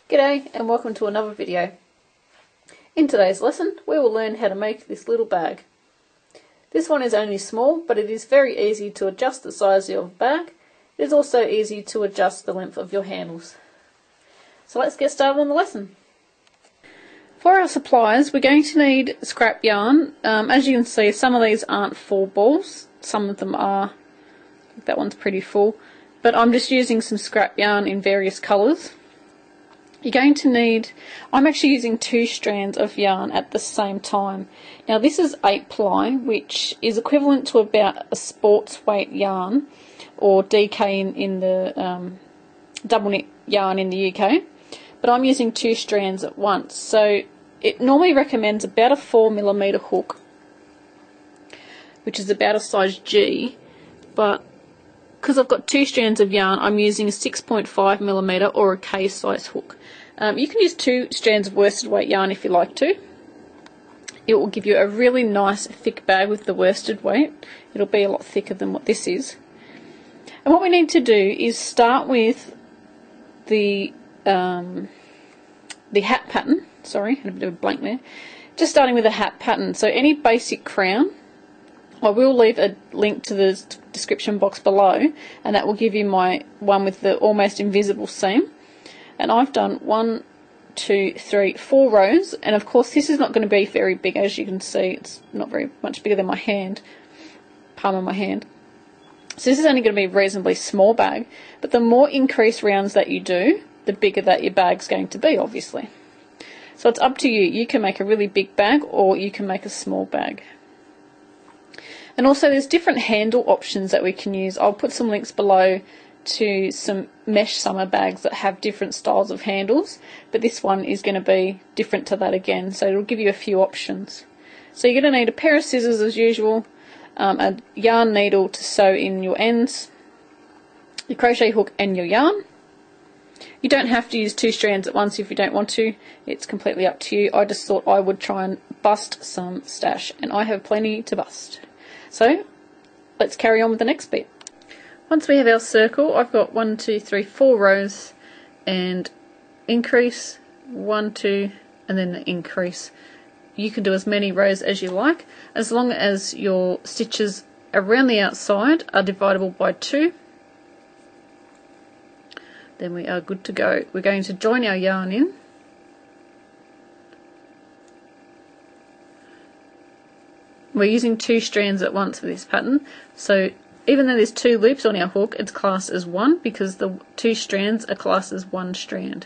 G'day and welcome to another video. In today's lesson we will learn how to make this little bag. This one is only small, but it is very easy to adjust the size of your bag. It is also easy to adjust the length of your handles. So let's get started on the lesson. For our supplies we're going to need scrap yarn. As you can see, some of these aren't full balls, some of them are. I think that one's pretty full, but I'm just using some scrap yarn in various colours. You're going to need, I'm actually using 2 strands of yarn at the same time. Now this is 8 ply, which is equivalent to about a sports weight yarn, or DK in the double knit yarn in the UK, but I'm using 2 strands at once. So it normally recommends about a 4mm hook, which is about a size G, but because I've got 2 strands of yarn, I'm using a 6.5mm or a K size hook. You can use 2 strands of worsted weight yarn if you like to. It will give you a really nice thick bag with the worsted weight. It'll be a lot thicker than what this is. And what we need to do is start with the hat pattern. Sorry, had a bit of a blank there. Just starting with the hat pattern. So any basic crown, I will leave a link to the description box below, and that will give you my one with the almost invisible seam. And I've done 1, 2, 3, 4 rows, and of course this is not going to be very big. As you can see, it's not very much bigger than my hand, palm of my hand. So this is only going to be a reasonably small bag, but the more increased rounds that you do, the bigger that your bag's going to be, obviously. So it's up to you. You can make a really big bag or you can make a small bag. And also there's different handle options that we can use. I'll put some links below to some mesh summer bags that have different styles of handles, but this one is going to be different to that again, so it'll give you a few options. So you're going to need a pair of scissors as usual, a yarn needle to sew in your ends, your crochet hook and your yarn. You don't have to use 2 strands at once if you don't want to, it's completely up to you. I just thought I would try and bust some stash, and I have plenty to bust. So let's carry on with the next bit. Once we have our circle, I've got 1, 2, 3, 4 rows and increase, 1, 2, and then the increase. You can do as many rows as you like, as long as your stitches around the outside are divisible by 2. Then we are good to go. We're going to join our yarn in. We're using 2 strands at once for this pattern, so even though there's 2 loops on our hook, it's classed as 1 because the 2 strands are classed as 1 strand.